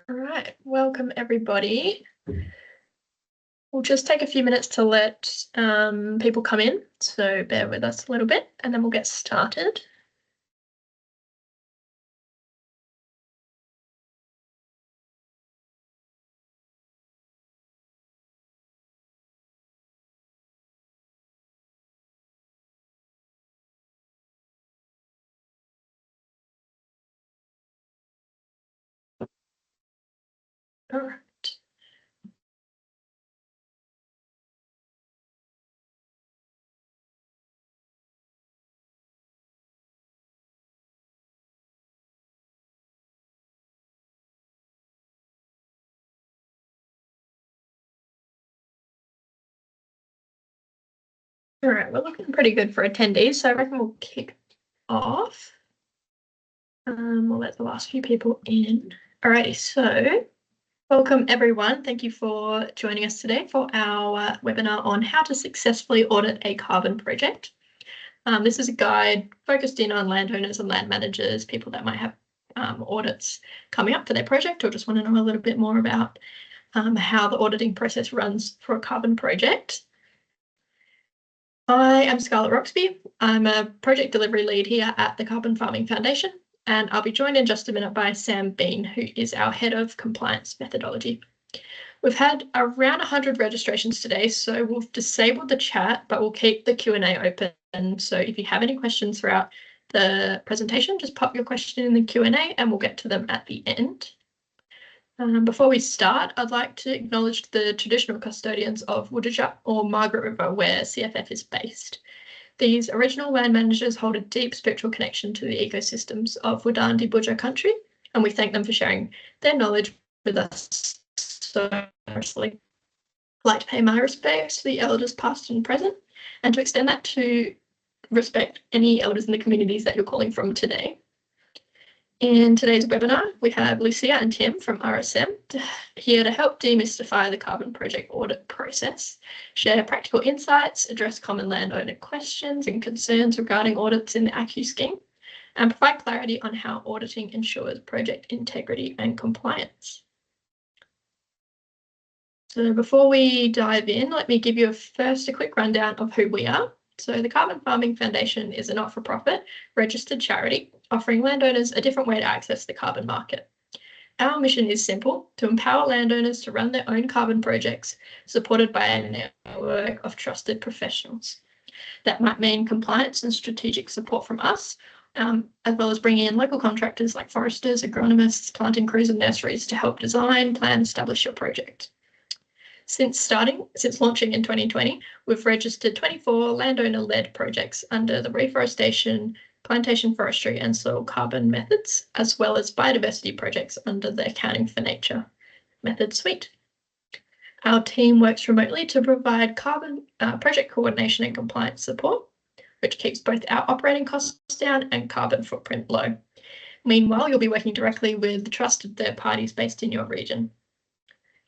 All right, welcome everybody. We'll just take a few minutes to let people come in, so bear with us a little bit and then we'll get started. All right. All right, we're looking pretty good for attendees, so I reckon we'll kick off. We'll let the last few people in. Alrighty, so welcome everyone. Thank you for joining us today for our webinar on how to successfully audit a carbon project. This is a guide focused in on landowners and land managers, people that might have audits coming up for their project or just want to know a little bit more about how the auditing process runs for a carbon project. I am Scarlett Roxby. I'm a project delivery lead here at the Carbon Farming Foundation, and I'll be joined in just a minute by Sam Bean, who is our head of compliance methodology. We've had around 100 registrations today, so we've disabled the chat, but we'll keep the Q&A open. So if you have any questions throughout the presentation, just pop your question in the Q&A and we'll get to them at the end. Before we start, I'd like to acknowledge the traditional custodians of Woodajut or Margaret River, where CFF is based. These original land managers hold a deep spiritual connection to the ecosystems of Wudandi Budja country, and we thank them for sharing their knowledge with us so generously. I'd like to pay my respects to the elders past and present, and to extend that to respect any elders in the communities that you're calling from today. In today's webinar, we have Lucia and Tim from RSM here to help demystify the carbon project audit process, share practical insights, address common landowner questions and concerns regarding audits in the ACCU scheme, and provide clarity on how auditing ensures project integrity and compliance. So before we dive in, let me give you first a quick rundown of who we are. So the Carbon Farming Foundation is a not-for-profit registered charity offering landowners a different way to access the carbon market. Our mission is simple: to empower landowners to run their own carbon projects, supported by a network of trusted professionals. That might mean compliance and strategic support from us, as well as bringing in local contractors like foresters, agronomists, planting crews and nurseries to help design, plan, establish your project. Since launching in 2020, we've registered 24 landowner-led projects under the reforestation, plantation forestry and soil carbon methods, as well as biodiversity projects under the Accounting for Nature method suite. Our team works remotely to provide carbon project coordination and compliance support, which keeps both our operating costs down and carbon footprint low. Meanwhile, you'll be working directly with trusted third parties based in your region.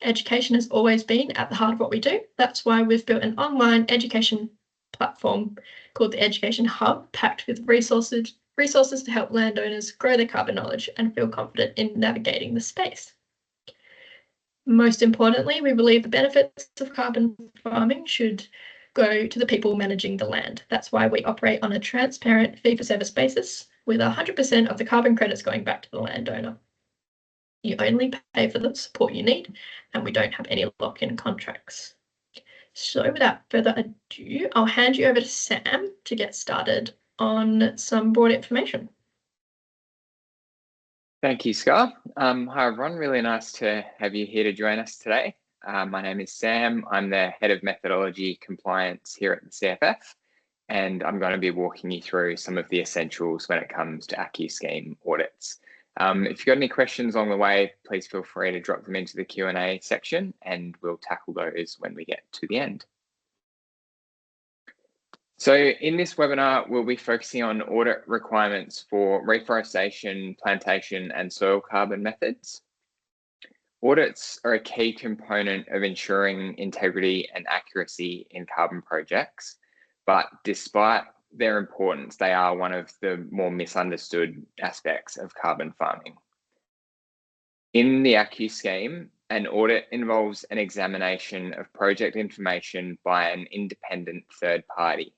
Education has always been at the heart of what we do. That's why we've built an online education platform called the Education Hub, packed with resources to help landowners grow their carbon knowledge and feel confident in navigating the space. Most importantly, we believe the benefits of carbon farming should go to the people managing the land. That's why we operate on a transparent fee-for-service basis, with 100% of the carbon credits going back to the landowner. You only pay for the support you need, and we don't have any lock-in contracts. So without further ado, I'll hand you over to Sam to get started on some broad information. Thank you, Scar. Hi, everyone. Really nice to have you here to join us today. My name is Sam. I'm the Head of Methodology Compliance here at the CFF, and I'm going to be walking you through some of the essentials when it comes to ACCU scheme audits. If you've got any questions along the way, please feel free to drop them into the Q&A section and we'll tackle those when we get to the end. So in this webinar, we'll be focusing on audit requirements for reforestation, plantation and soil carbon methods. Audits are a key component of ensuring integrity and accuracy in carbon projects, but despite their importance, they are one of the more misunderstood aspects of carbon farming. In the ACCU scheme, an audit involves an examination of project information by an independent third party.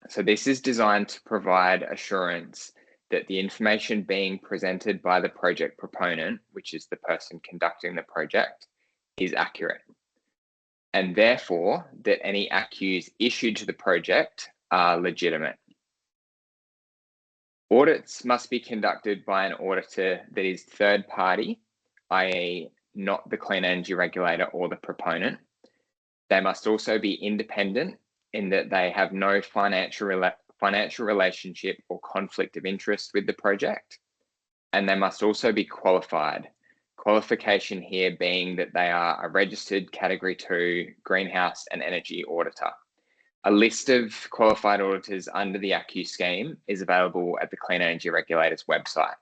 So this is designed to provide assurance that the information being presented by the project proponent, which is the person conducting the project, is accurate. And therefore, that any ACCUs issued to the project are legitimate. Audits must be conducted by an auditor that is third party, i.e. not the clean energy regulator or the proponent. They must also be independent in that they have no financial relationship or conflict of interest with the project. And they must also be qualified. Qualification here being that they are a registered Category 2 greenhouse and energy auditor. A list of qualified auditors under the ACCU scheme is available at the Clean Energy Regulator's website.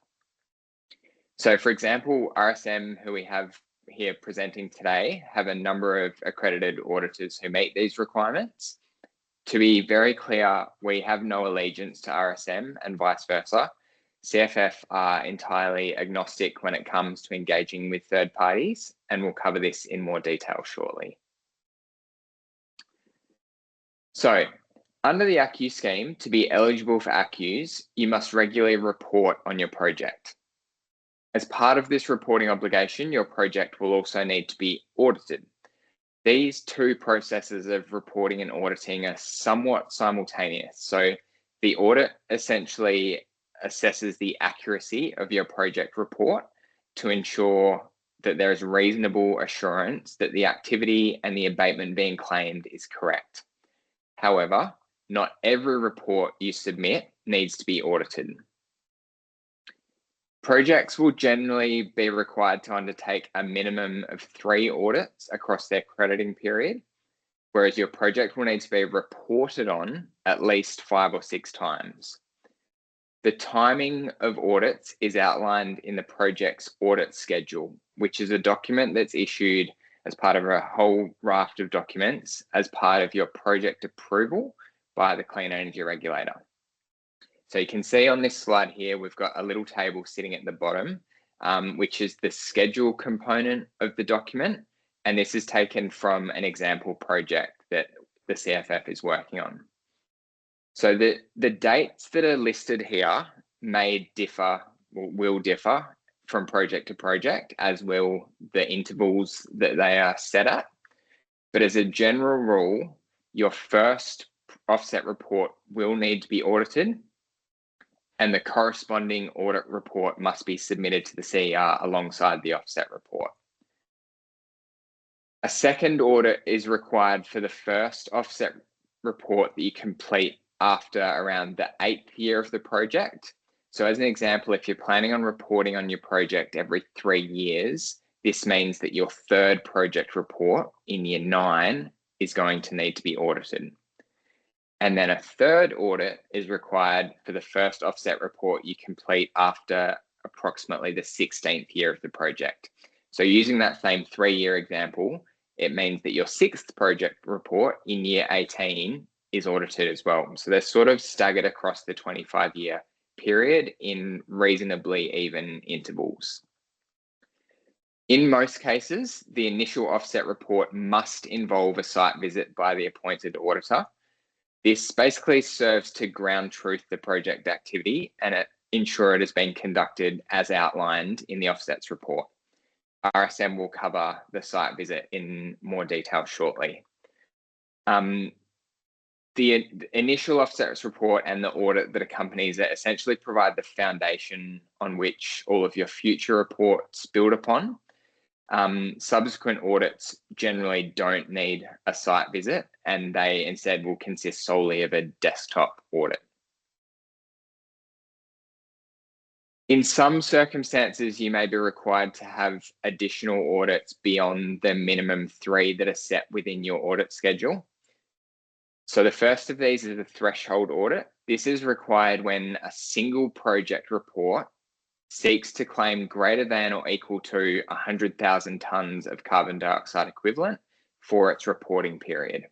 So for example, RSM, who we have here presenting today, have a number of accredited auditors who meet these requirements. To be very clear, we have no allegiance to RSM and vice versa. CFF are entirely agnostic when it comes to engaging with third parties, and we'll cover this in more detail shortly. So, under the ACCU scheme, to be eligible for ACCUs, you must regularly report on your project. As part of this reporting obligation, your project will also need to be audited. These two processes of reporting and auditing are somewhat simultaneous. So the audit essentially assesses the accuracy of your project report to ensure that there is reasonable assurance that the activity and the abatement being claimed is correct. However, not every report you submit needs to be audited. Projects will generally be required to undertake a minimum of 3 audits across their crediting period, whereas your project will need to be reported on at least 5 or 6 times. The timing of audits is outlined in the project's audit schedule, which is a document that's issued as part of a whole raft of documents as part of your project approval by the Clean Energy Regulator. So you can see on this slide here, we've got a little table sitting at the bottom, which is the schedule component of the document. And this is taken from an example project that the CFF is working on. So the dates that are listed here may differ, or will differ from project to project, as will the intervals that they are set at. But as a general rule, your first offset report will need to be audited, and the corresponding audit report must be submitted to the CER alongside the offset report. A second audit is required for the first offset report that you complete after around the 8th year of the project. So as an example, if you're planning on reporting on your project every 3 years, this means that your third project report in year 9 is going to need to be audited. And then a third audit is required for the first offset report you complete after approximately the 16th year of the project. So using that same 3-year example, it means that your 6th project report in year 18 is audited as well. So they're sort of staggered across the 25-year period in reasonably even intervals. In most cases, the initial offset report must involve a site visit by the appointed auditor. This basically serves to ground truth the project activity and ensure it has been conducted as outlined in the offsets report. RSM will cover the site visit in more detail shortly. The initial offsets report and the audit that accompanies it essentially provide the foundation on which all of your future reports build upon. Subsequent audits generally don't need a site visit, and they instead will consist solely of a desktop audit. In some circumstances, you may be required to have additional audits beyond the minimum 3 that are set within your audit schedule. So the first of these is the threshold audit. This is required when a single project report seeks to claim greater than or equal to 100,000 tonnes of carbon dioxide equivalent for its reporting period.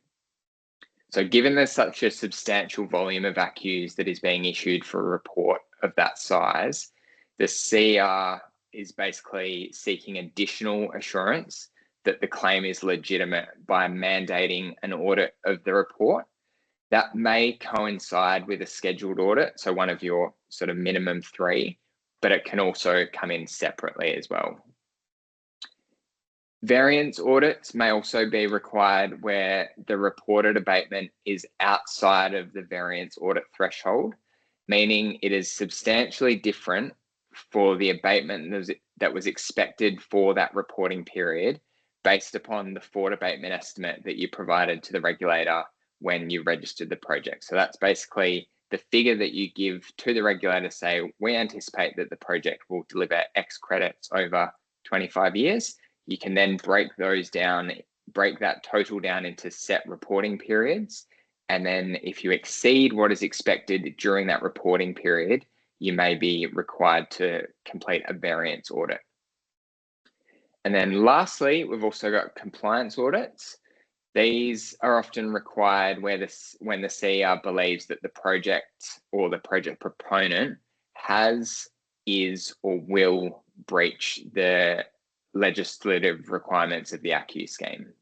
So given there's such a substantial volume of ACCUs that is being issued for a report of that size, the CER is basically seeking additional assurance that the claim is legitimate by mandating an audit of the report. That may coincide with a scheduled audit, so one of your sort of minimum 3, but it can also come in separately as well. Variance audits may also be required where the reported abatement is outside of the variance audit threshold, meaning it is substantially different for the abatement that was expected for that reporting period based upon the forward abatement estimate that you provided to the regulator when you registered the project. So that's basically the figure that you give to the regulator, say, we anticipate that the project will deliver X credits over 25 years. You can then break that total down into set reporting periods. And then if you exceed what is expected during that reporting period, you may be required to complete a variance audit. And then lastly, we've also got compliance audits. These are often required when the CER believes that the project or the project proponent has, is, or will breach the legislative requirements of the ACCU scheme.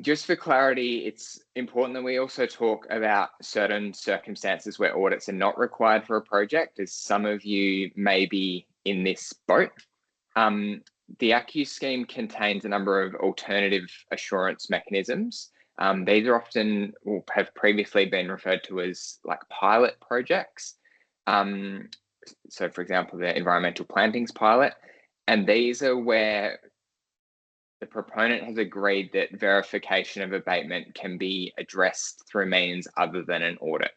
Just for clarity, it's important that we also talk about certain circumstances where audits are not required for a project, as some of you may be in this boat. The ACCU scheme contains a number of alternative assurance mechanisms. These are often, or have previously been referred to as like pilot projects. So for example, the environmental plantings pilot, and these are where the proponent has agreed that verification of abatement can be addressed through means other than an audit.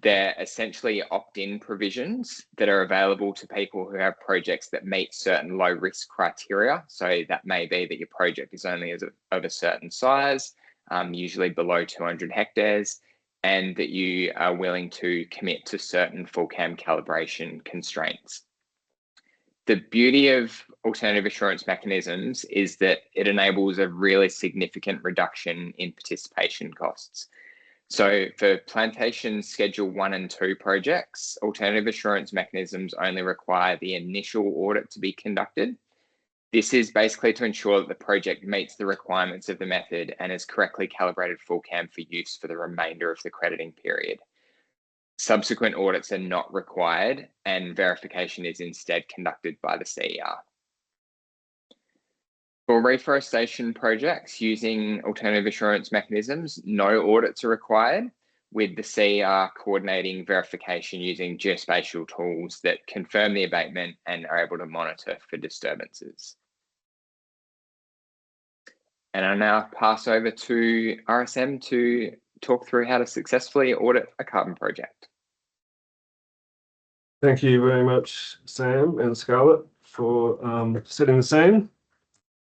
They're essentially opt-in provisions that are available to people who have projects that meet certain low risk criteria. So that may be that your project is only of a certain size, usually below 200 hectares, and that you are willing to commit to certain full cam calibration constraints. The beauty of alternative assurance mechanisms is that it enables a really significant reduction in participation costs. So for plantation Schedule 1 and 2 projects, alternative assurance mechanisms only require the initial audit to be conducted. This is basically to ensure that the project meets the requirements of the method and is correctly calibrated full cam for use for the remainder of the crediting period. Subsequent audits are not required and verification is instead conducted by the CER. For reforestation projects using alternative assurance mechanisms, no audits are required, with the CER coordinating verification using geospatial tools that confirm the abatement and are able to monitor for disturbances. And I'll now pass over to RSM to talk through how to successfully audit a carbon project. Thank you very much, Sam and Scarlett, for setting the scene.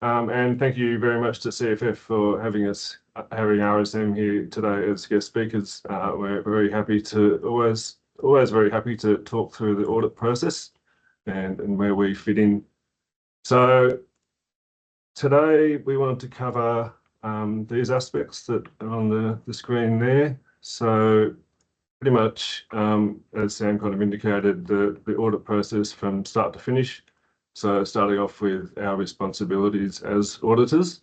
And thank you very much to CFF for having RSM here today as guest speakers. We're very happy to, always very happy to talk through the audit process and where we fit in. So today we want to cover these aspects that are on the screen there. So pretty much, as Sam kind of indicated, the audit process from start to finish. So starting off with our responsibilities as auditors,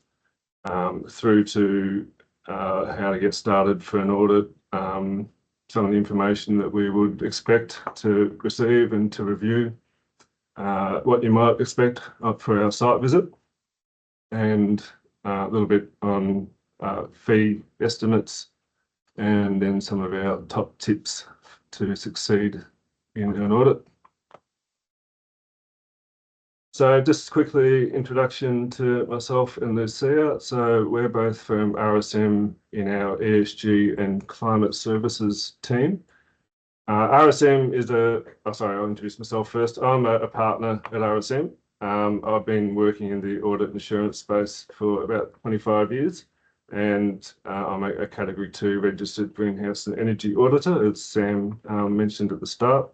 through to how to get started for an audit, some of the information that we would expect to receive and to review, what you might expect for our site visit, and a little bit on fee estimates, and then some of our top tips to succeed in an audit. So just quickly, introduction to myself and Lucia. So we're both from RSM in our ESG and climate services team. RSM is I'll introduce myself first. I'm a partner at RSM. I've been working in the audit insurance space for about 25 years. And I'm a Category 2 registered greenhouse and energy auditor, as Sam mentioned at the start.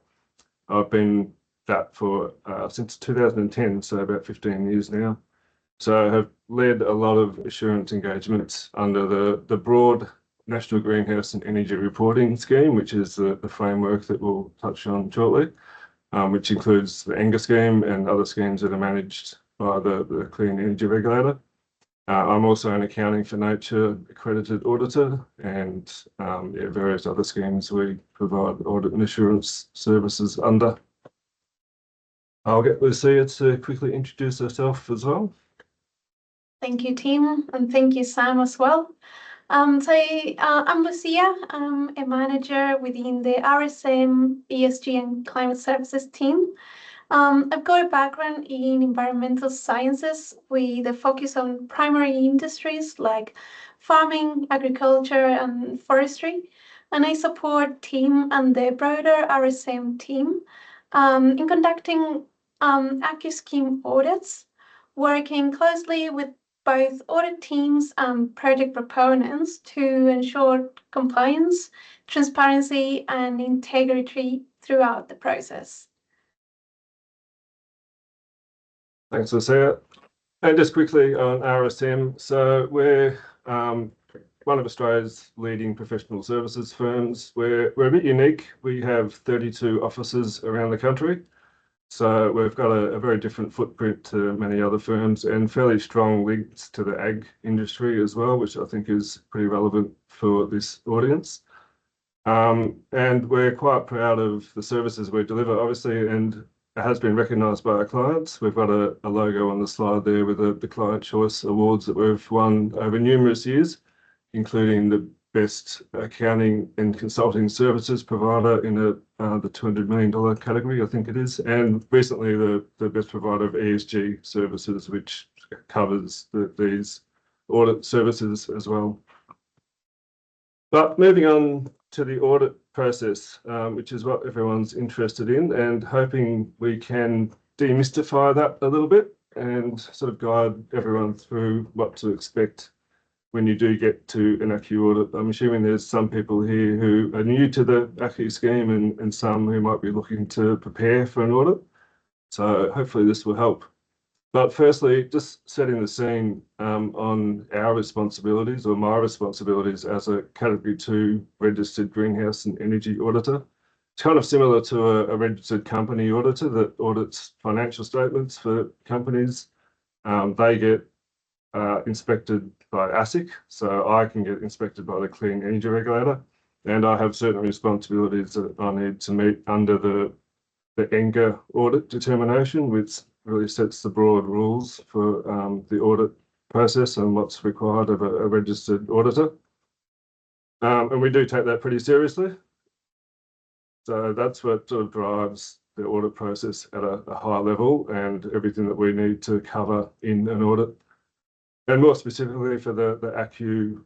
I've been that for since 2010, so about 15 years now. So I have led a lot of assurance engagements under the broad National Greenhouse and Energy Reporting Scheme, which is the framework that we'll touch on shortly, which includes the ENGA scheme and other schemes that are managed by the Clean Energy Regulator. I'm also an Accounting for Nature accredited auditor, and various other schemes we provide audit and assurance services under. I'll get Lucia to quickly introduce herself as well. Thank you, Tim, and thank you, Sam, as well. I'm Lucia. I'm a manager within the RSM, ESG and Climate Services team. I've got a background in environmental sciences with a focus on primary industries like farming, agriculture, and forestry. And I support Tim and the broader RSM team in conducting ACCU scheme audits, working closely with both audit teams and project proponents to ensure compliance, transparency, and integrity throughout the process. Thanks, Lucia. And just quickly on RSM, so we're one of Australia's leading professional services firms. We're a bit unique. We have 32 offices around the country. So we've got a very different footprint to many other firms and fairly strong links to the ag industry as well, which I think is pretty relevant for this audience. And we're quite proud of the services we deliver, obviously, and it has been recognised by our clients. We've got a logo on the slide there with the Client Choice Awards that we've won over numerous years, including the Best Accounting and Consulting Services Provider in the $200 million category, I think it is, and recently the Best Provider of ESG Services, which covers these audit services as well. But moving on to the audit process, which is what everyone's interested in, and hoping we can demystify that a little bit and sort of guide everyone through what to expect when you do get to an ACCU audit. I'm assuming there's some people here who are new to the ACCU scheme and some who might be looking to prepare for an audit. So hopefully this will help. But firstly, just setting the scene on our responsibilities, or my responsibilities as a Category 2 registered greenhouse and energy auditor. It's kind of similar to a registered company auditor that audits financial statements for companies. They get inspected by ASIC, so I can get inspected by the Clean Energy Regulator, and I have certain responsibilities that I need to meet under the ENGA audit determination, which really sets the broad rules for the audit process and what's required of a registered auditor. And we do take that pretty seriously. So that's what sort of drives the audit process at a high level and everything that we need to cover in an audit. And more specifically for the ACCU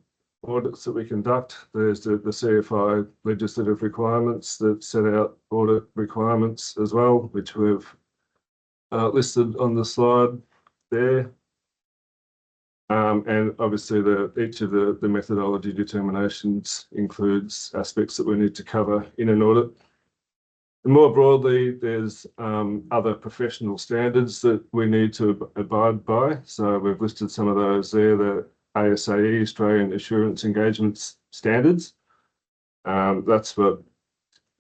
audits that we conduct, there's the CFI legislative requirements that set out audit requirements as well, which we've listed on the slide there. And obviously each of the methodology determinations includes aspects that we need to cover in an audit. And more broadly, there's other professional standards that we need to abide by. So we've listed some of those there, the ASAE, Australian Assurance Engagement Standards. That's what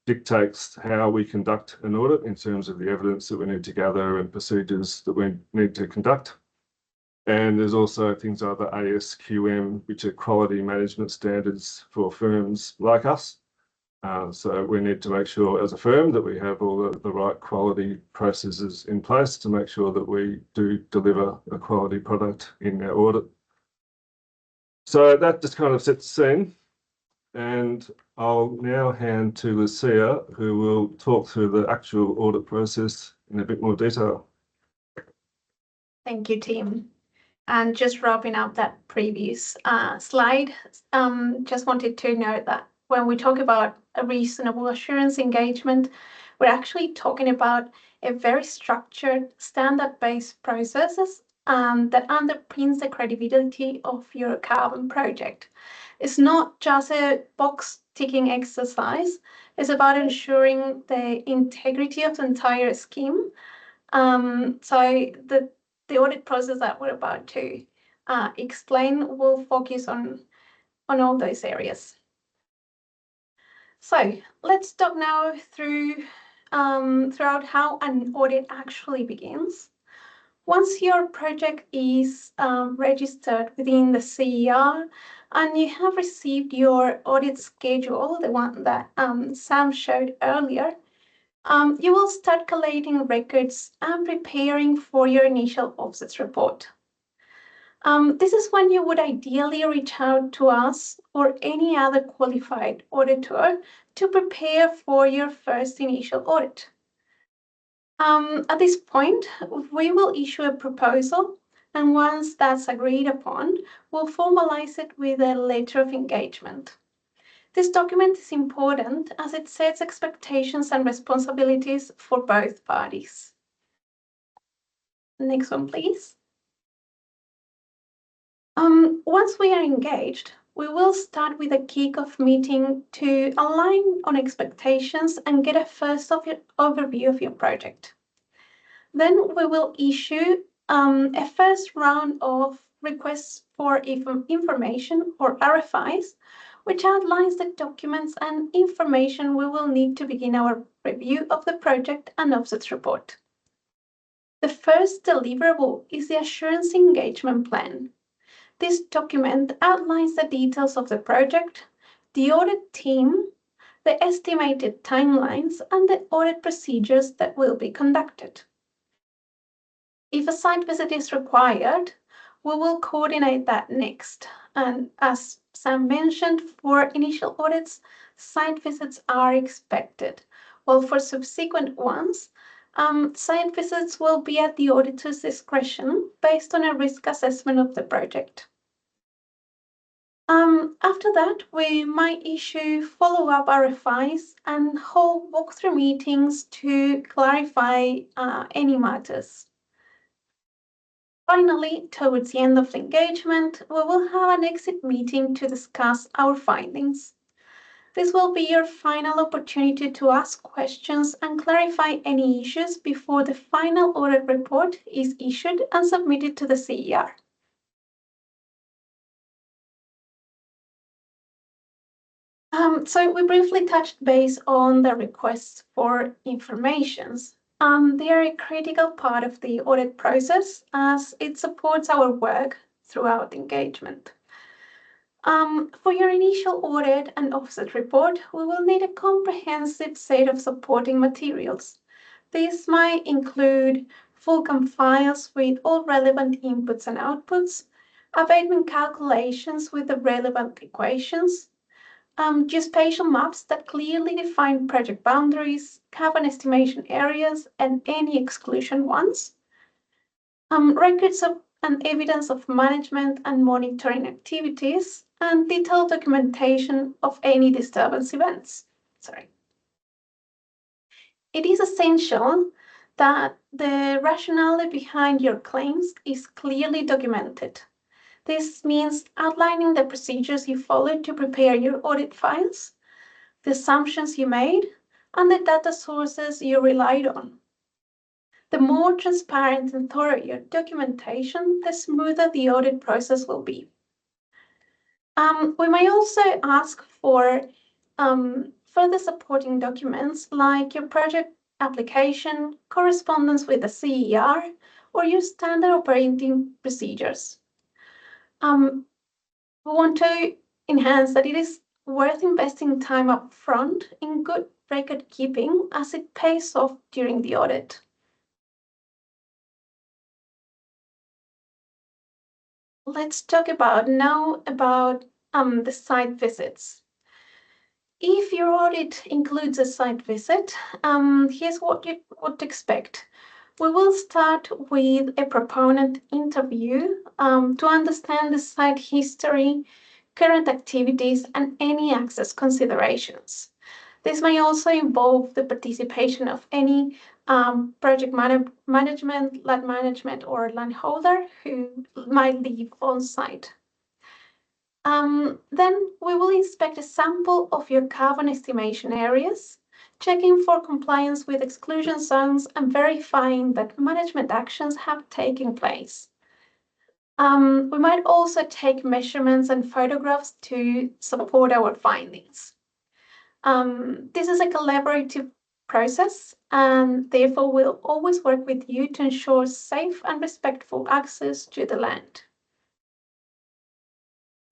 dictates how we conduct an audit in terms of the evidence that we need to gather and procedures that we need to conduct. And there's also things like the ASQM, which are quality management standards for firms like us. So we need to make sure as a firm that we have all the right quality processes in place to make sure that we do deliver a quality product in our audit. So that just kind of sets the scene. And I'll now hand to Lucia, who will talk through the actual audit process in a bit more detail. Thank you, Tim. And just wrapping up that previous slide, just wanted to note that when we talk about a reasonable assurance engagement, we're actually talking about a very structured, standard-based processes that underpins the credibility of your carbon project. It's not just a box-ticking exercise. It's about ensuring the integrity of the entire scheme. So the audit process that we're about to explain will focus on on all those areas. So let's talk now throughout how an audit actually begins. Once your project is registered within the CER and you have received your audit schedule, the one that Sam showed earlier, you will start collating records and preparing for your initial offsets report. This is when you would ideally reach out to us or any other qualified auditor to prepare for your first initial audit. At this point, we will issue a proposal, and once that's agreed upon, we'll formalize it with a letter of engagement. This document is important as it sets expectations and responsibilities for both parties. Next one, please. Once we are engaged, we will start with a kick-off meeting to align on expectations and get a first overview of your project. Then we will issue a first round of requests for information or RFIs, which outlines the documents and information we will need to begin our review of the project and offsets report. The first deliverable is the assurance engagement plan. This document outlines the details of the project, the audit team, the estimated timelines, and the audit procedures that will be conducted. If a site visit is required, we will coordinate that next. And as Sam mentioned, for initial audits, site visits are expected, while for subsequent ones, site visits will be at the auditor's discretion based on a risk assessment of the project. After that, we might issue follow-up RFIs and hold walkthrough meetings to clarify any matters. Finally, towards the end of the engagement, we will have an exit meeting to discuss our findings. This will be your final opportunity to ask questions and clarify any issues before the final audit report is issued and submitted to the CER. So we briefly touched base on the requests for informations. They are a critical part of the audit process as it supports our work throughout engagement. For your initial audit and offset report, we will need a comprehensive set of supporting materials. These might include Fulcrum files with all relevant inputs and outputs, abatement calculations with the relevant equations, geospatial maps that clearly define project boundaries, carbon estimation areas, and any exclusion ones, records of and evidence of management and monitoring activities, and detailed documentation of any disturbance events. It is essential that the rationale behind your claims is clearly documented. This means outlining the procedures you followed to prepare your audit files, the assumptions you made, and the data sources you relied on. The more transparent and thorough your documentation, the smoother the audit process will be. We may also ask for further supporting documents like your project application, correspondence with the CER, or your standard operating procedures. We want to enhance that it is worth investing time up front in good record keeping as it pays off during the audit. Let's talk now about the site visits. If your audit includes a site visit, here's what you would expect. We will start with a proponent interview to understand the site history, current activities, and any access considerations. This may also involve the participation of any project management, land management, or landholder who might live on site. Then we will inspect a sample of your carbon estimation areas, checking for compliance with exclusion zones and verifying that management actions have taken place. We might also take measurements and photographs to support our findings. This is a collaborative process, and therefore we'll always work with you to ensure safe and respectful access to the land.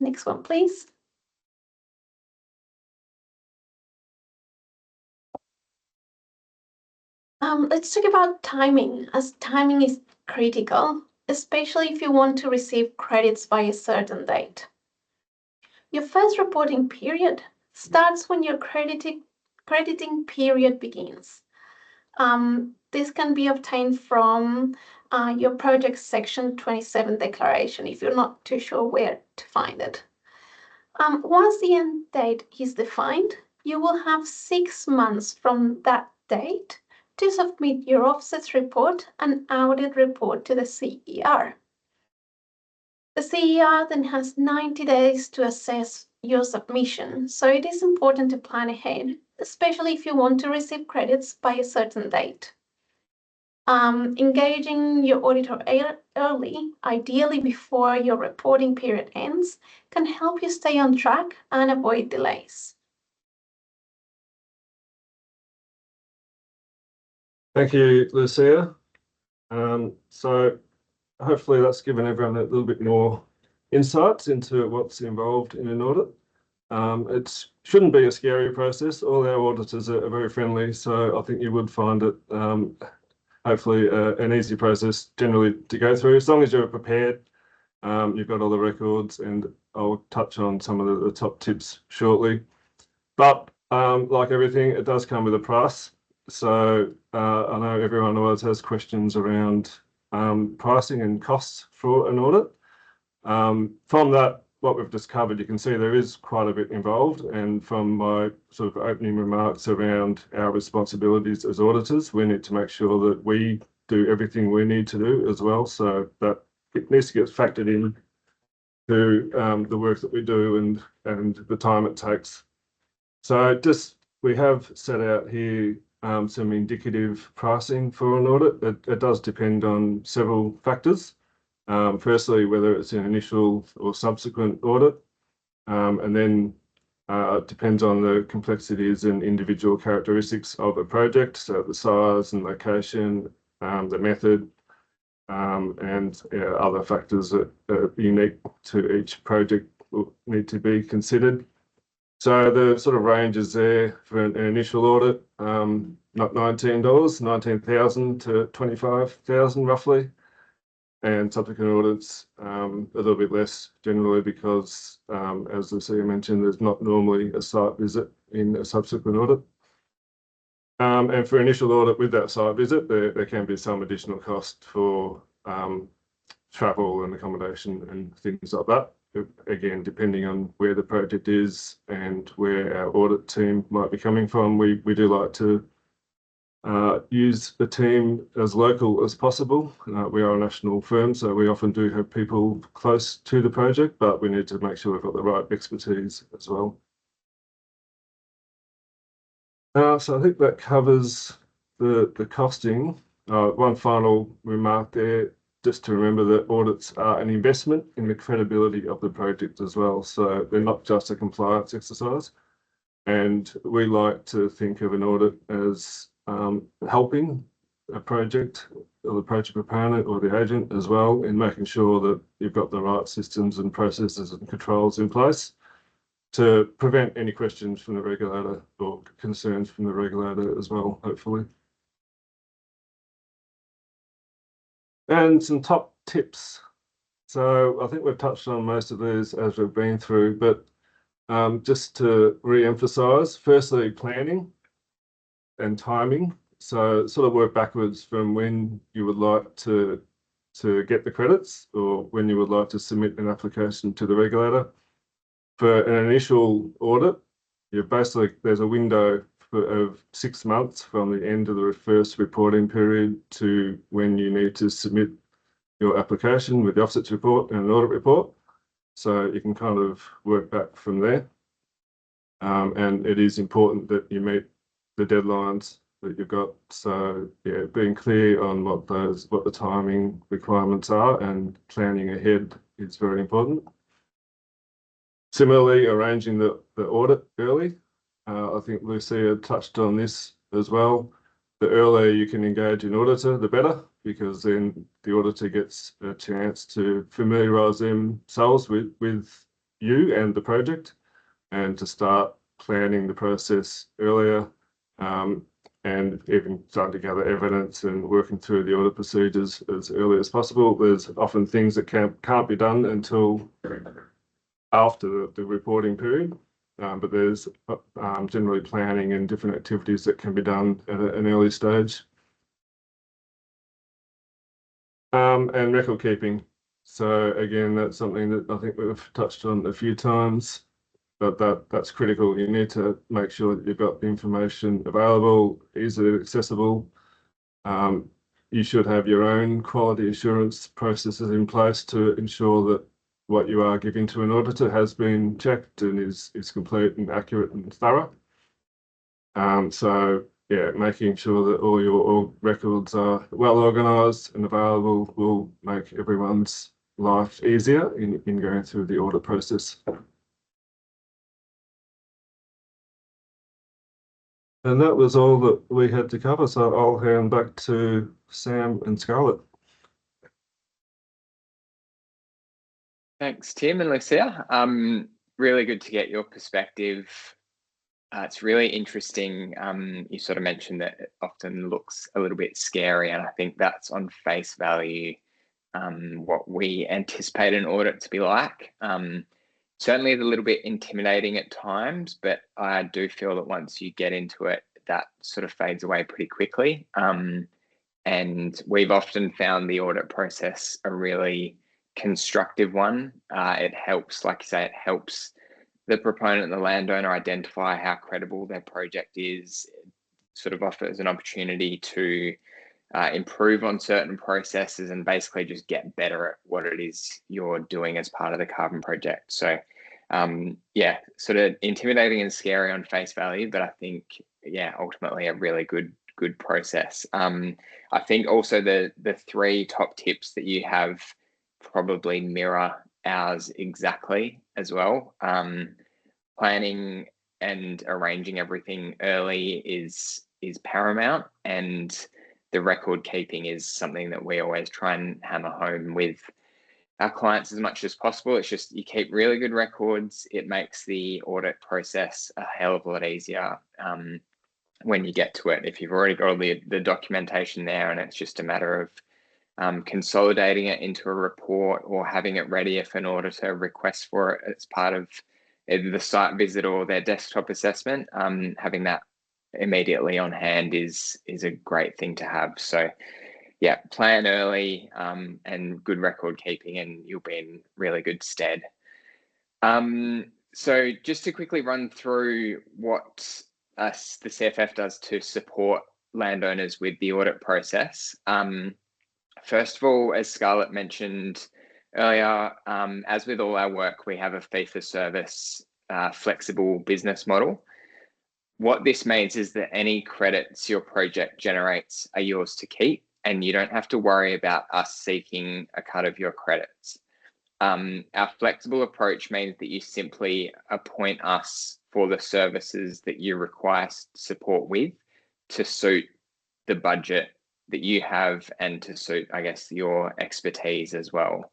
Next one, please. Let's talk about timing, as timing is critical, especially if you want to receive credits by a certain date. Your first reporting period starts when your crediting period begins. This can be obtained from your project section 27 declaration if you're not too sure where to find it. Once the end date is defined, you will have 6 months from that date to submit your offsets report and audit report to the CER. The CER then has 90 days to assess your submission, so it is important to plan ahead, especially if you want to receive credits by a certain date. Engaging your auditor early, ideally before your reporting period ends, can help you stay on track and avoid delays. Thank you, Lucia. So hopefully that's given everyone a little bit more insights into what's involved in an audit. It shouldn't be a scary process. All our auditors are very friendly, so I think you would find it hopefully an easy process generally to go through, as long as you're prepared. You've got all the records, and I'll touch on some of the top tips shortly. But like everything, it does come with a price. So I know everyone always has questions around pricing and costs for an audit. From that, what we've just covered, you can see there is quite a bit involved. And from my sort of opening remarks around our responsibilities as auditors, we need to make sure that we do everything we need to do as well. So that it needs to get factored in to the work that we do and the time it takes. So just we have set out here some indicative pricing for an audit. It does depend on several factors. Firstly, whether it's an initial or subsequent audit, and then it depends on the complexities and individual characteristics of a project, so the size and location, the method, and other factors that are unique to each project will need to be considered. So the sort of range is there for an initial audit, not $19, $19,000 to $25,000 roughly. And subsequent audits a little bit less generally because, as Lucia mentioned, there's not normally a site visit in a subsequent audit. And for initial audit with that site visit, there can be some additional cost for travel and accommodation and things like that. Again, depending on where the project is and where our audit team might be coming from, we do like to use the team as local as possible. We are a national firm, so we often do have people close to the project, but we need to make sure we've got the right expertise as well. So I think that covers the costing. One final remark there, just to remember that audits are an investment in the credibility of the project as well. So they're not just a compliance exercise. And we like to think of an audit as helping a project or the project proponent or the agent as well in making sure that you've got the right systems and processes and controls in place to prevent any questions from the regulator or concerns from the regulator as well, hopefully. And some top tips. So I think we've touched on most of these as we've been through, but just to re-emphasize, firstly, planning and timing. So sort of work backwards from when you would like to get the credits or when you would like to submit an application to the regulator. For an initial audit, there's a window of 6 months from the end of the first reporting period to when you need to submit your application with the offsets report and an audit report. So you can kind of work back from there. And it is important that you meet the deadlines that you've got. So yeah, being clear on what the timing requirements are and planning ahead is very important. Similarly, arranging the audit early. I think Lucia touched on this as well. The earlier you can engage an auditor, the better, because then the auditor gets a chance to familiarise themselves with you and the project, and to start planning the process earlier, and even starting to gather evidence and working through the audit procedures as early as possible. There's often things that can't be done until after the reporting period, but there's generally planning and different activities that can be done at an early stage. And record keeping. So again, that's something that I think we've touched on a few times, but that's critical. You need to make sure that you've got the information available, easily accessible. You should have your own quality assurance processes in place to ensure that what you are giving to an auditor has been checked and is complete and accurate and thorough. So yeah, making sure that all your records are well organised and available will make everyone's life easier in going through the audit process. And that was all that we had to cover, so I'll hand back to Sam and Scarlett. Thanks, Tim and Lucia. Really good to get your perspective. It's really interesting. You sort of mentioned that it often looks a little bit scary, and I think that's on face value what we anticipate an audit to be like. Certainly it's a little bit intimidating at times, but I do feel that once you get into it, that sort of fades away pretty quickly. And we've often found the audit process a really constructive one. It helps, like you say, it helps the proponent and the landowner identify how credible their project is. It sort of offers an opportunity to improve on certain processes and basically just get better at what it is you're doing as part of the carbon project. So yeah, sort of intimidating and scary on face value, but I think, yeah, ultimately a really good process. I think also the 3 top tips that you have probably mirror ours exactly as well. Planning and arranging everything early is paramount, and the record keeping is something that we always try and hammer home with our clients as much as possible. It's just, you keep really good records. It makes the audit process a hell of a lot easier when you get to it. If you've already got all the documentation there, and it's just a matter of consolidating it into a report or having it ready if an auditor requests for it as part of either the site visit or their desktop assessment, having that immediately on hand is a great thing to have. So yeah, plan early and good record keeping, and you'll be in really good stead. So just to quickly run through what the CFF does to support landowners with the audit process. First of all, as Scarlett mentioned earlier, as with all our work, we have a fee-for-service flexible business model. What this means is that any credits your project generates are yours to keep, and you don't have to worry about us seeking a cut of your credits. Our flexible approach means that you simply appoint us for the services that you require support with to suit the budget that you have and to suit, I guess, your expertise as well.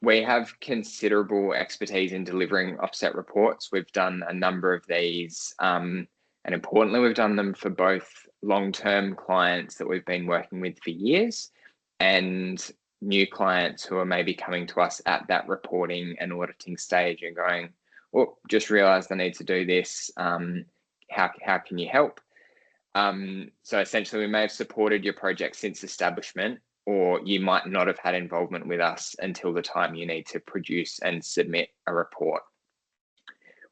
We have considerable expertise in delivering offset reports. We've done a number of these, and importantly, we've done them for both long-term clients that we've been working with for years and new clients who are maybe coming to us at that reporting and auditing stage and going, oh, just realized I need to do this. How can you help? So essentially, we may have supported your project since establishment, or you might not have had involvement with us until the time you need to produce and submit a report.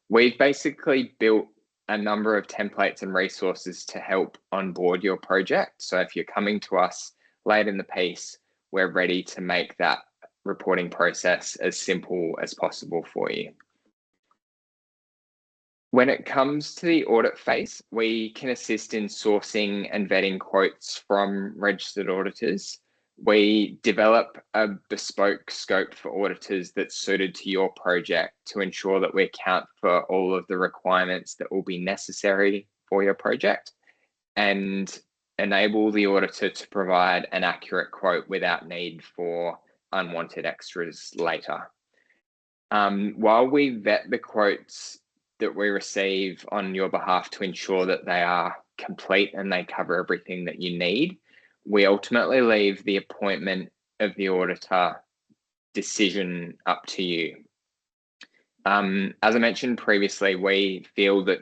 We've basically built a number of templates and resources to help onboard your project. So if you're coming to us late in the piece, we're ready to make that reporting process as simple as possible for you. When it comes to the audit phase, we can assist in sourcing and vetting quotes from registered auditors. We develop a bespoke scope for auditors that's suited to your project to ensure that we account for all of the requirements that will be necessary for your project and enable the auditor to provide an accurate quote without need for unwanted extras later. While we vet the quotes that we receive on your behalf to ensure that they are complete and they cover everything that you need, we ultimately leave the appointment of the auditor decision up to you. As I mentioned previously, we feel that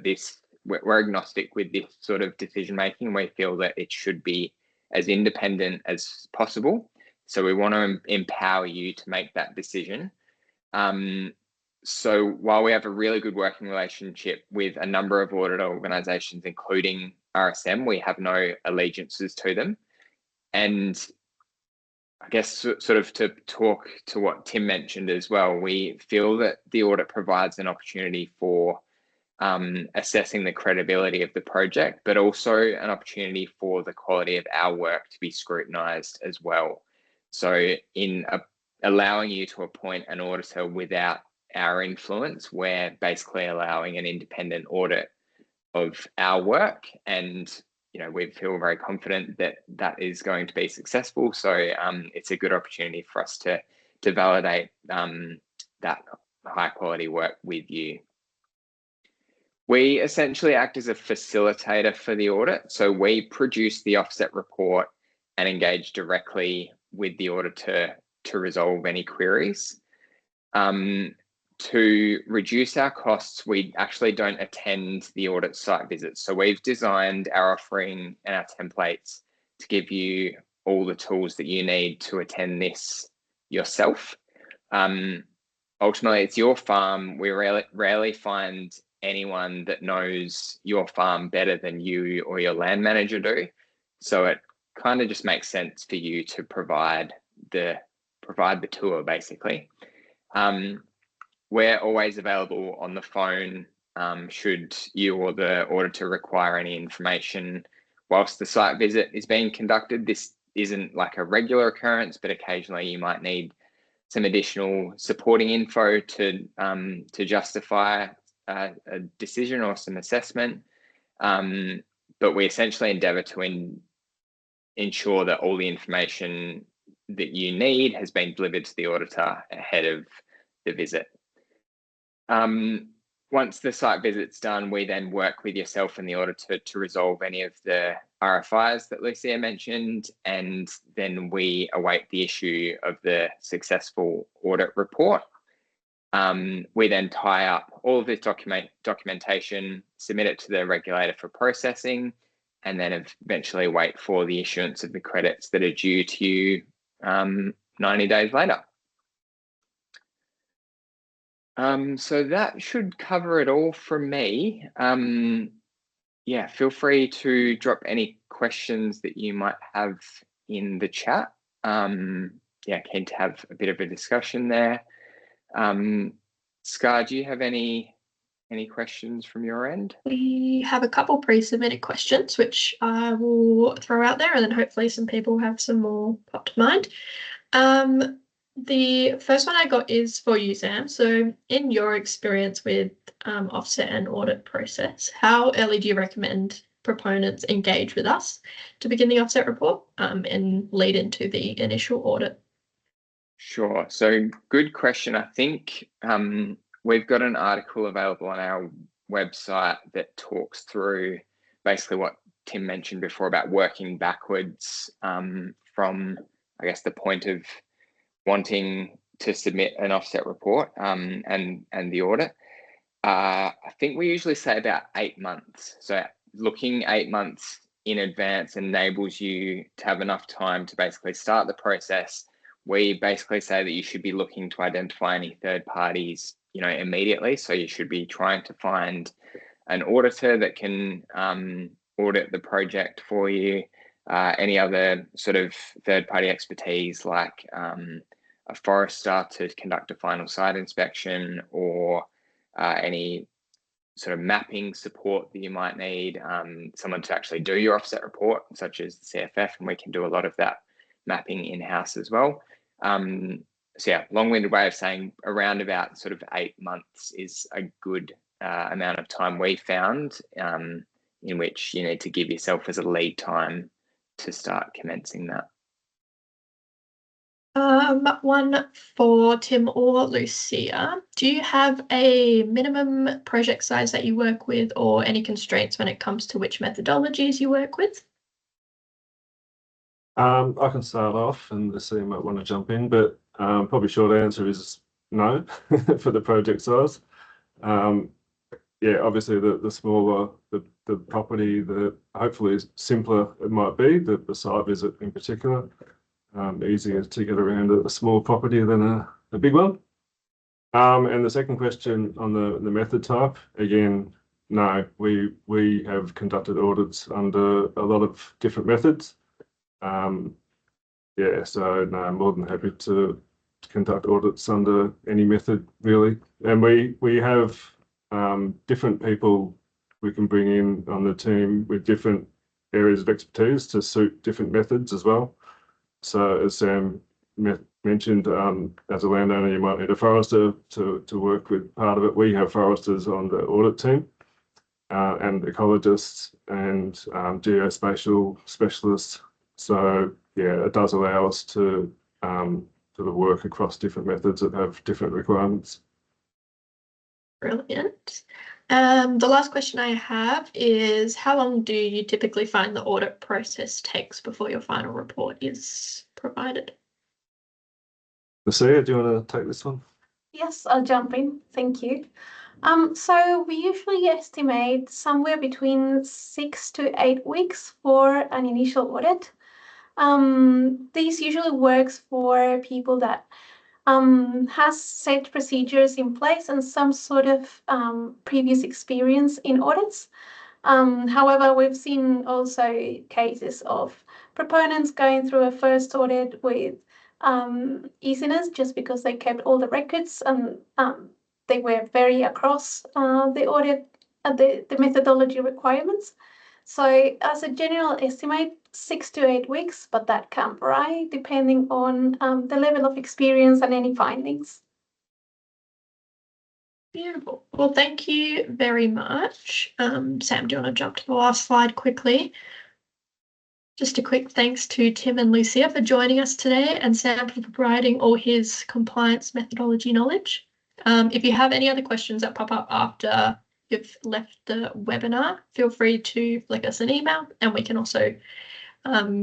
we're agnostic with this sort of decision making. We feel that it should be as independent as possible. So we want to empower you to make that decision. So while we have a really good working relationship with a number of audit organisations, including RSM, we have no allegiances to them. And I guess sort of to talk to what Tim mentioned as well, we feel that the audit provides an opportunity for assessing the credibility of the project, but also an opportunity for the quality of our work to be scrutinised as well. So in allowing you to appoint an auditor without our influence, we're basically allowing an independent audit of our work, and we feel very confident that that is going to be successful. So it's a good opportunity for us to validate that high quality work with you. We essentially act as a facilitator for the audit. So we produce the offset report and engage directly with the auditor to resolve any queries. To reduce our costs, we actually don't attend the audit site visits. So we've designed our offering and our templates to give you all the tools that you need to attend this yourself. Ultimately, it's your farm. We rarely find anyone that knows your farm better than you or your land manager do. So it kind of just makes sense for you to provide the tour, basically. We're always available on the phone should you or the auditor require any information whilst the site visit is being conducted. This isn't like a regular occurrence, but occasionally you might need some additional supporting info to justify a decision or some assessment. But we essentially endeavour to ensure that all the information that you need has been delivered to the auditor ahead of the visit. Once the site visit's done, we then work with yourself and the auditor to resolve any of the RFIs that Lucia mentioned, and then we await the issue of the successful audit report. We then tie up all of this documentation, submit it to the regulator for processing, and then eventually wait for the issuance of the credits that are due to you 90 days later. So that should cover it all from me. Yeah, feel free to drop any questions that you might have in the chat. Yeah, keen to have a bit of a discussion there. Scar, do you have any questions from your end? We have a couple pre-submitted questions, which I will throw out there, and then hopefully some people have some more pop to mind. The first one I got is for you, Sam. So in your experience with offset and audit process, how early do you recommend proponents engage with us to begin the offset report and lead into the initial audit? Sure. So good question. I think we've got an article available on our website that talks through basically what Tim mentioned before about working backwards from, I guess, the point of wanting to submit an offset report and the audit. I think we usually say about 8 months. So looking 8 months in advance enables you to have enough time to basically start the process. We basically say that you should be looking to identify any third parties, immediately. So you should be trying to find an auditor that can audit the project for you. Any other sort of third-party expertise like a forester to conduct a final site inspection, or any sort of mapping support that you might need, someone to actually do your offset report, such as the CFF, and we can do a lot of that mapping in-house as well. So yeah, long-winded way of saying around about sort of 8 months is a good amount of time we found, in which you need to give yourself as a lead time to start commencing that. One for Tim or Lucia. Do you have a minimum project size that you work with, or any constraints when it comes to which methodologies you work with? I can start off and the CM might want to jump in, but probably short answer is no for the project size. Yeah, obviously the smaller the property, the hopefully simpler it might be, the site visit in particular. Easier to get around a small property than a big one. And the second question on the method type, again, no, we have conducted audits under a lot of different methods. Yeah, so no, I'm more than happy to conduct audits under any method really. And we have different people we can bring in on the team with different areas of expertise to suit different methods as well. So as Sam mentioned, as a landowner, you might need a forester to work with part of it. We have foresters on the audit team and ecologists and geospatial specialists. So yeah, it does allow us to sort of work across different methods that have different requirements. Brilliant. The last question I have is, how long do you typically find the audit process takes before your final report is provided? Lucia, do you want to take this one? Yes, I'll jump in. Thank you. So we usually estimate somewhere between 6 to 8 weeks for an initial audit. This usually works for people that has set procedures in place and some sort of previous experience in audits. However, we've seen also cases of proponents going through a first audit with easiness just because they kept all the records and they were very across the audit, the methodology requirements. So as a general estimate, 6 to 8 weeks, but that can vary depending on the level of experience and any findings. Beautiful. Well, thank you very much. Sam, do you want to jump to the last slide quickly? Just a quick thanks to Tim and Lucia for joining us today, and Sam for providing all his compliance methodology knowledge. If you have any other questions that pop up after you've left the webinar, feel free to flick us an email, and we can also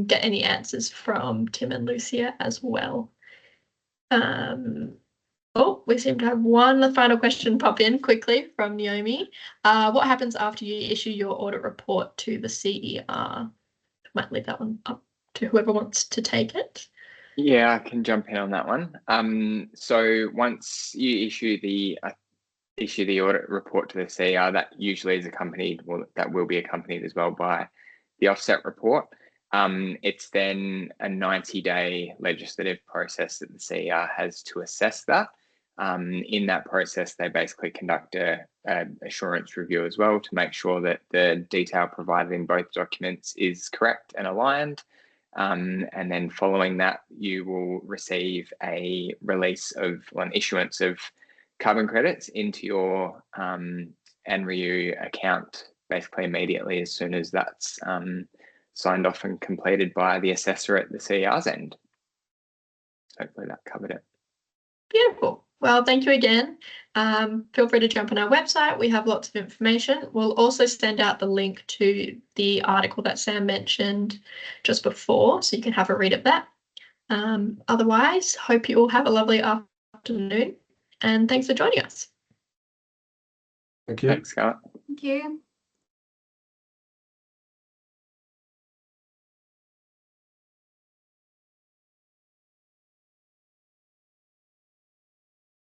get any answers from Tim and Lucia as well. Oh, we seem to have one final question pop in quickly from Naomi. What happens after you issue your audit report to the CER? Might leave that one up to whoever wants to take it. Yeah, I can jump in on that one. So once you issue the audit report to the CER, that usually is accompanied, well, that will be accompanied as well by the offset report. It's then a 90-day legislative process that the CER has to assess that. In that process, they basically conduct a assurance review as well to make sure that the detail provided in both documents is correct and aligned. And then following that, you will receive a release of an issuance of carbon credits into your NREU account basically immediately as soon as that's signed off and completed by the assessor at the CER's end. Hopefully that covered it. Beautiful. Well, thank you again. Feel free to jump on our website. We have lots of information. We'll also send out the link to the article that Sam mentioned just before, so you can have a read of that. Otherwise, hope you all have a lovely afternoon, and thanks for joining us. Thank you. Thanks, Scarlett. Thank you.